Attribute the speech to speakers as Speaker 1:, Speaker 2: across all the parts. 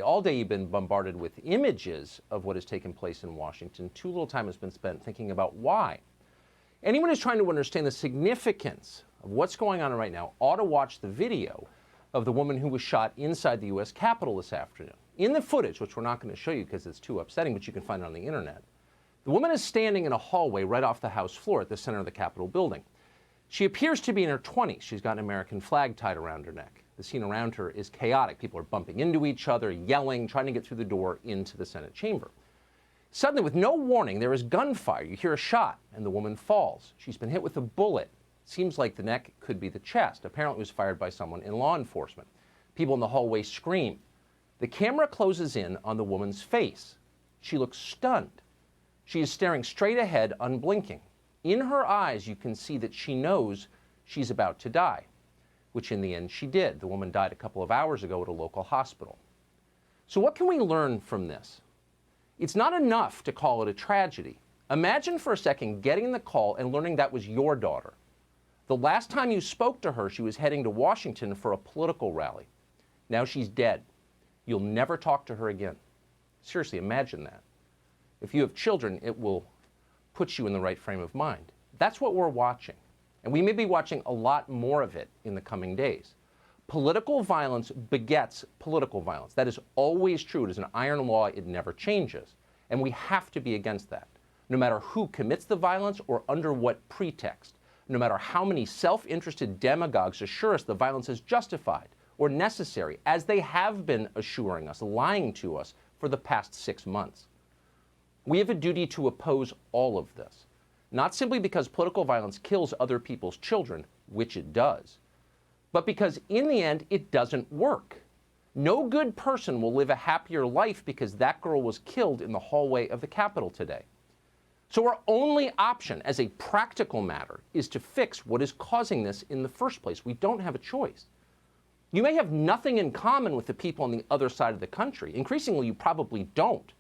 Speaker 1: All day you've been bombarded with images of what has taken place in Washington. Too little time has been spent thinking about why. Anyone who's trying to understand the significance of what's going on right now ought to watch the video of the woman who was shot inside the U.S. Capitol this afternoon. In the footage, which we're not going to show you because it's too upsetting, but you can find it on the internet, the woman is standing in a hallway right off the House floor at the center of the Capitol building. She appears to be in her 20s. She's got an American flag tied around her neck. The scene around her is chaotic. People are bumping into each other, yelling, trying to get through the door into the Senate chamber. Suddenly, with no warning, there is gunfire. You hear a shot, and the woman falls. She's been hit with a bullet. Seems like the neck could be the chest. Apparently, it was fired by someone in law enforcement. People in the hallway scream. The camera closes in on the woman's face. She looks stunned. She is staring straight ahead, unblinking. In her eyes, you can see that she knows she's about to die, which in the end she did. The woman died a couple of hours ago at a local hospital. So what can we learn from this? It's not enough to call it a tragedy. Imagine for a second getting the call and learning that was your daughter. The last time you spoke to her, she was heading to Washington for a political rally. Now she's dead. You'll never talk to her again. Seriously, imagine that. If you have children, it will put you in the right frame of mind. That's what we're watching. And we may be watching a lot more of it in the coming days. Political violence begets political violence. That is always true. It is an iron law. It never changes. And we have to be against that, no matter who commits the violence or under what pretext, no matter how many self-interested demagogues assure us the violence is justified or necessary, as they have been assuring us, lying to us for the past 6 months. We have a duty to oppose all of this, not simply because political violence kills other people's children, which it does, but because in the end, it doesn't work. No good person will live a happier life because that girl was killed in the hallway of the Capitol today. So our only option as a practical matter is to fix what is causing this in the first place. We don't have a choice. You may have nothing in common with the people on the other side of the country. Increasingly, you probably don't,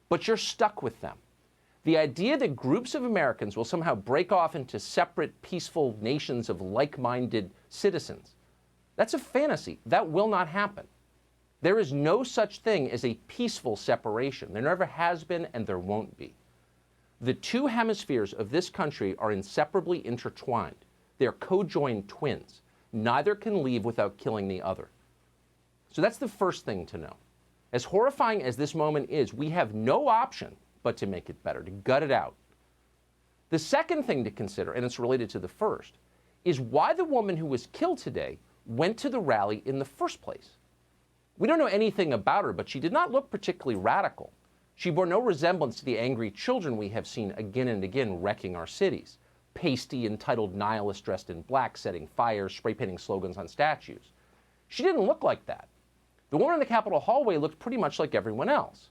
Speaker 1: but you're stuck with them. The idea that groups of Americans will somehow break off into separate, peaceful nations of like-minded citizens, that's a fantasy. That will not happen. There is no such thing as a peaceful separation. There never has been, and there won't be. The two hemispheres of this country are inseparably intertwined. They're co-joined twins. Neither can leave without killing the other. So that's the first thing to know. As horrifying as this moment is, we have no option but to make it better, to gut it out. The second thing to consider, and it's related to the first, is why the woman who was killed today went to the rally in the first place. We don't know anything about her, but she did not look particularly radical. She bore no resemblance to the angry children we have seen again and again wrecking our cities. Pasty, entitled nihilists dressed in black, setting fires, spray-painting slogans on statues. She didn't look like that. The woman in the Capitol hallway looked pretty much like everyone else.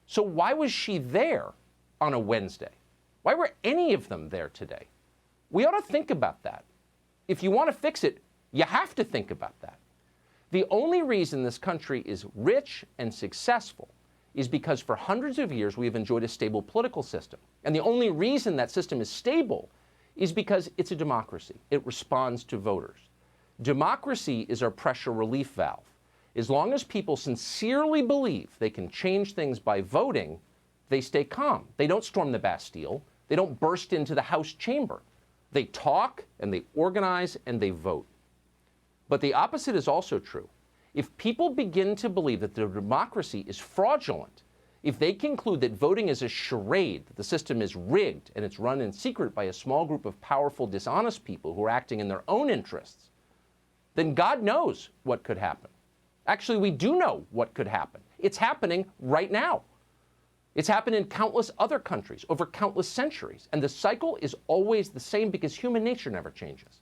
Speaker 1: So why was she there on a Wednesday? Why were any of them there today? We ought to think about that. If you want to fix it, you have to think about that. The only reason this country is rich and successful is because for hundreds of years we have enjoyed a stable political system. And the only reason that system is stable is because it's a democracy. It responds to voters. Democracy is our pressure relief valve. As long as people sincerely believe they can change things by voting, they stay calm. They don't storm the Bastille. They don't burst into the House chamber. They talk and they organize and they vote. But the opposite is also true. If people begin to believe that their democracy is fraudulent, if they conclude that voting is a charade, that the system is rigged and it's run in secret by a small group of powerful, dishonest people who are acting in their own interests, then God knows what could happen. Actually, we do know what could happen. It's happening right now. It's happened in countless other countries over countless centuries. And the cycle is always the same because human nature never changes.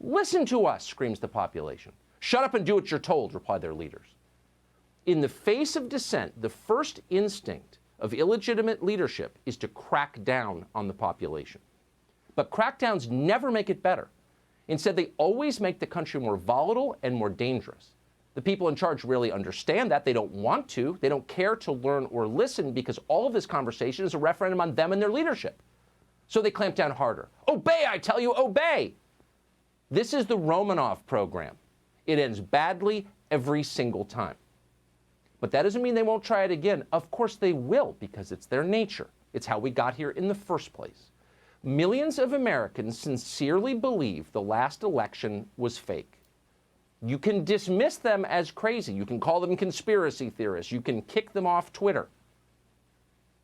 Speaker 1: Listen to us, screams the population. Shut up and do what you're told, reply their leaders. In the face of dissent, the first instinct of illegitimate leadership is to crack down on the population. But crackdowns never make it better. Instead, they always make the country more volatile and more dangerous. The people in charge rarely understand that. They don't want to. They don't care to learn or listen because all of this conversation is a referendum on them and their leadership. So they clamp down harder. Obey, I tell you, obey. This is the Romanov program. It ends badly every single time. But that doesn't mean they won't try it again. Of course they will, because it's their nature. It's how we got here in the first place. Millions of Americans sincerely believe the last election was fake. You can dismiss them as crazy. You can call them conspiracy theorists. You can kick them off Twitter.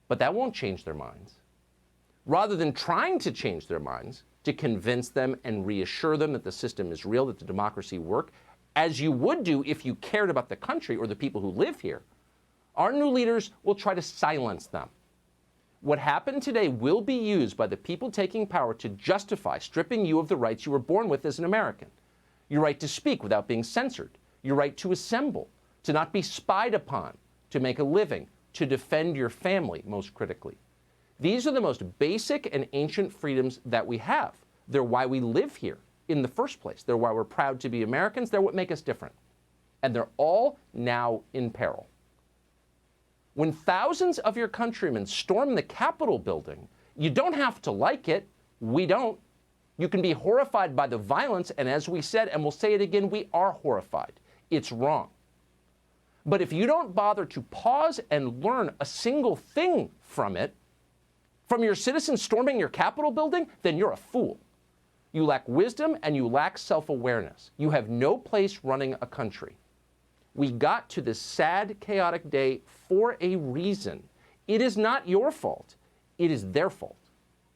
Speaker 1: But that won't change their minds. Rather than trying to change their minds, to convince them and reassure them that the system is real, that the democracy works, as you would do if you cared about the country or the people who live here, our new leaders will try to silence them. What happened today will be used by the people taking power to justify stripping you of the rights you were born with as an American. Your right to speak without being censored. Your right to assemble, to not be spied upon, to make a living, to defend your family, most critically. These are the most basic and ancient freedoms that we have. They're why we live here in the first place. They're why we're proud to be Americans. They're what make us different. And they're all now in peril. When thousands of your countrymen storm the Capitol building, you don't have to like it. We don't. You can be horrified by the violence, and as we said, and we'll say it again, we are horrified. It's wrong. But if you don't bother to pause and learn a single thing from it, from your citizens storming your Capitol building, then you're a fool. You lack wisdom and you lack self-awareness. You have no place running a country. We got to this sad, chaotic day for a reason. It is not your fault. It is their fault.